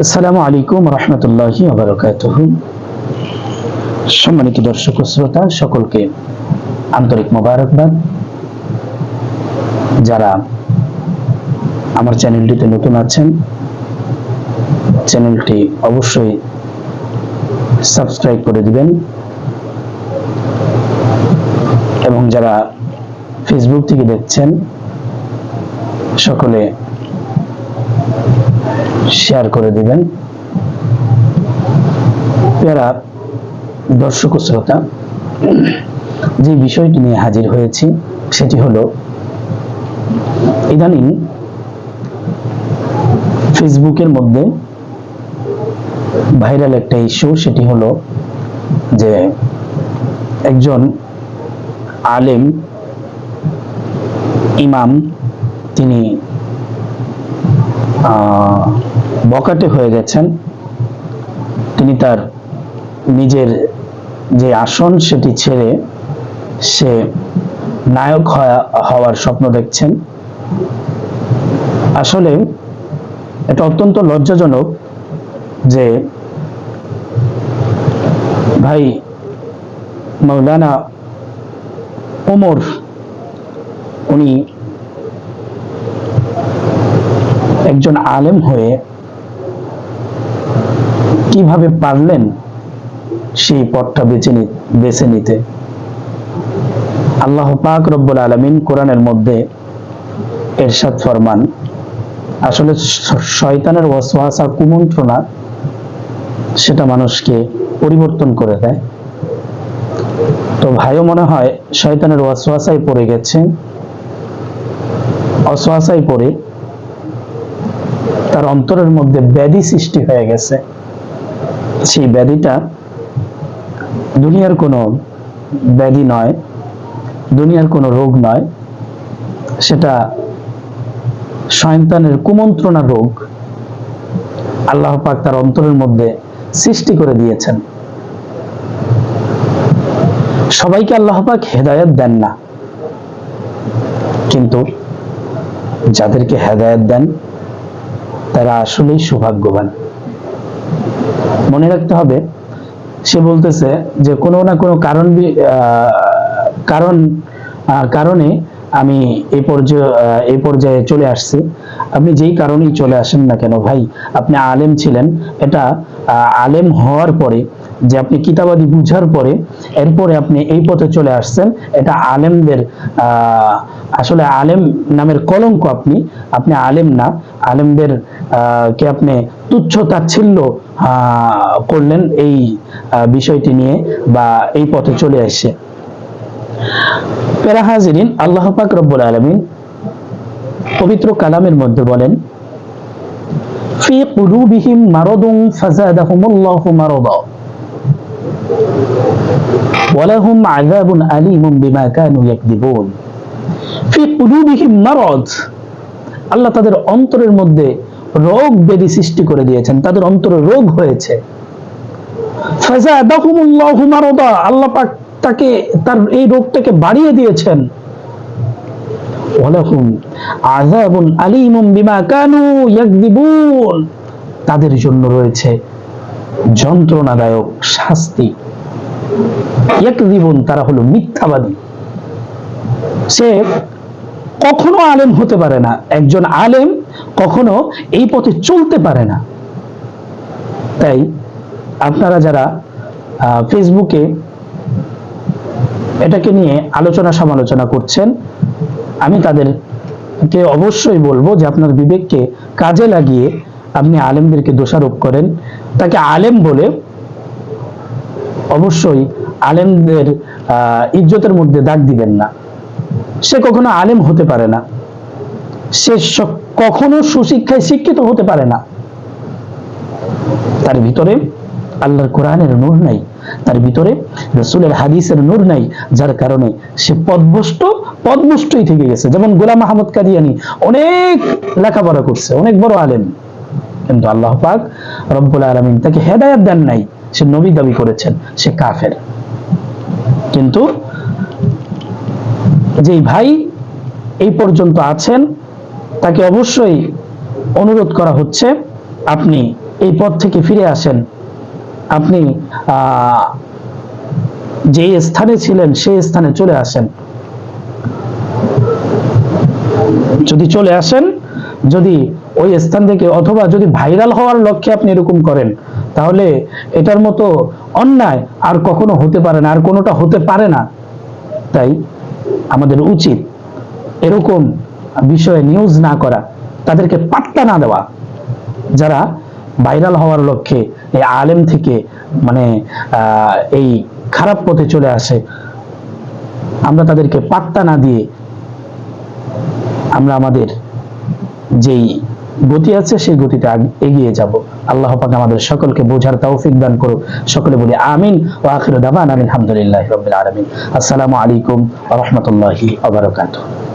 আসসালামু আলাইকুম রহমতুল্লাহি ওয়া বারাকাতুহু। সম্মানিত দর্শক ও শ্রোতা সকলকে আন্তরিক মোবারকবাদ। যারা আমার চ্যানেলটিতে নতুন আছেন, চ্যানেলটি অবশ্যই সাবস্ক্রাইব করে দিবেন এবং যারা ফেসবুক থেকে দেখছেন সকলে শেয়ার করে দিবেন। প্রিয় দর্শক ও শ্রোতা, যে বিষয়টি নিয়ে হাজির হয়েছি সেটি হলো ইদানিং ফেসবুকের মধ্যে ভাইরাল একটা ইস্যু। সেটি হলো যে একজন আলেম ইমাম তিনি বখাটে হয়ে গেছেন। তিনি তার নিজের যে আসন সেটি ছেড়ে সে নায়ক হওয়ার স্বপ্ন দেখছেন। আসলে এটা অত্যন্ত লজ্জাজনক যে ভাই মাওলানা ওমর উনি একজন আলেম হয়ে কিভাবে পারলেন সেই পথটা বেছে নিতে। আল্লাহ পাক রব্বুল আলামিন কোরআনের মধ্যে ইরশাদ ফরমান, আসলে শয়তানের ওয়াসওয়াসা কুমন্ত্রণা সেটা মানুষকে পরিবর্তন করে দেয়। তো ভাইও মনে হয় শয়তানের ওয়াসওয়াসায় পড়ে গেছে। ওয়াসওয়াসায় পড়ে তার অন্তরের মধ্যে ব্যাধি সৃষ্টি হয়ে গেছে। সেই ব্যাধিটা দুনিয়ার কোনো ব্যাধি নয়, দুনিয়ার কোনো রোগ নয়, সেটা শয়তানের কুমন্ত্রণা রোগ আল্লাহ পাক তার অন্তরের মধ্যে সৃষ্টি করে দিয়েছেন। সবাইকে আল্লাহ পাক হেদায়েত দেন না, কিন্তু যাদেরকে হেদায়েত দেন তারা আসলেই সৌভাগ্যবান। মনে রাখতে হবে, সে বলতেছে যে কোনো না কোনো কারণে আমি এই পর্যায়ে চলে আসছি। আপনি যেই কারণেই চলে আসেন না কেন ভাই, আপনি আলেম ছিলেন, এটা আলেম হওয়ার পরে যে আপনি কিতাবাদি বুঝার পরে এরপরে আপনি এই পথে চলে আসছেন, এটা আলেমদের আসলে আলেম নামের কলঙ্ক। আপনি আলেম না, আলেমদের কে আপনি তুচ্ছ তাচ্ছিল্য করলেন এই বিষয়টি নিয়ে বা এই পথে চলে আসে। প্যারা হাজিরিন, আল্লাহ পাক রব্বুল আলামিন পবিত্র কালামের মধ্যে বলেন, ফি কুলুবিহিম মারাদুন ফাযাদাহুমুল্লাহু মারাদা ওয়া লাহুম আযাবুন আলীমুন বিমা কানু ইয়াকযিবুন। ফি কুলুবিহিম মারাদ, আল্লাহ তাদের অন্তরের মধ্যে রোগ ব্যাধি সৃষ্টি করে দিয়েছেন, তাদের অন্তরে রোগ হয়েছে। ফাযাদাহুমুল্লাহু মারাদা, আল্লাহ পাক তার এই রোগটাকে বাড়িয়ে দিয়েছেন। ওয়ালাহুম আযাবুন আলীমুন বিমা কানু ইয়াকযিবুন, তাদের জন্য রয়েছে যন্ত্রণাদায়ক শাস্তি। ইয়াকযিবুন, তারা হলো মিথ্যাবাদী। সে কখনো আলেম হতে পারে না, একজন আলেম কখনো এই পথে চলতে পারে না। তাই আপনারা যারা ফেসবুকে এটাকে নিয়ে আলোচনা সমালোচনা করছেন, আমি তাদেরকে অবশ্যই বলবো যে আপনার বিবেককে কাজে লাগিয়ে আপনি আলেমদেরকে দোষারোপ করেন। তাকে আলেম বলে অবশ্যই আলেমদের ইজ্জতের মধ্যে দাগ দিবেন না। সে কখনো আলেম হতে পারে না, সে কখনো সুশিক্ষায় শিক্ষিত হতে পারে না। তার ভিতরে আল্লাহর কোরআনের নূর নাই, তার ভিতরে রাসূলের হাদিসের নূর নাই, যার কারণে সে পদভ্রষ্টই থেকে গেছে। যেমন গোলাম আহমদ কাদিয়ানী অনেক লেখাপড়া করছে, অনেক বড় আলেম, কিন্তু আল্লাহ পাক রব্বুল আলামিন তাকে হেদায়েত দেন নাই। সে নবী দাবি করেছেন, সে কাফের। কিন্তু যেই ভাই এই পর্যন্ত আছেন তাকে অবশ্যই অনুরোধ করা হচ্ছে, আপনি এই পথ থেকে ফিরে আসেন। আপনি যে স্থানে ছিলেন সেই স্থানে চলে আসেন। যদি চলে আসেন, যদি ওই স্থান থেকে, অথবা যদি ভাইরাল হওয়ার লক্ষ্যে আপনি এরকম করেন, তাহলে এটার মতো অন্যায় আর কখনো হতে পারে না, আর কোনোটা হতে পারে না। তাই আমাদের উচিত এরকম বিষয়ে নিউজ না করা, তাদেরকে পাত্তা না দেওয়া। যারা ভাইরাল হওয়ার লক্ষ্যে এই আলেম থেকে মানে এই খারাপ পথে চলে আসে, আমরা তাদেরকে পাত্তা না দিয়ে আমরা আমাদের যেই গতি আছে সেই গতিতে এগিয়ে যাব। আল্লাহ পাক আমাদের সকলকে বোঝার তৌফিক দান করুক। সকলে বলি আমিন। ওয়া আখিরু দাওয়ানা আলহামদুলিল্লাহি রাব্বিল আলামিন। আসসালামু আলাইকুম ওয়া রাহমাতুল্লাহি ওয়া বারাকাতুহু।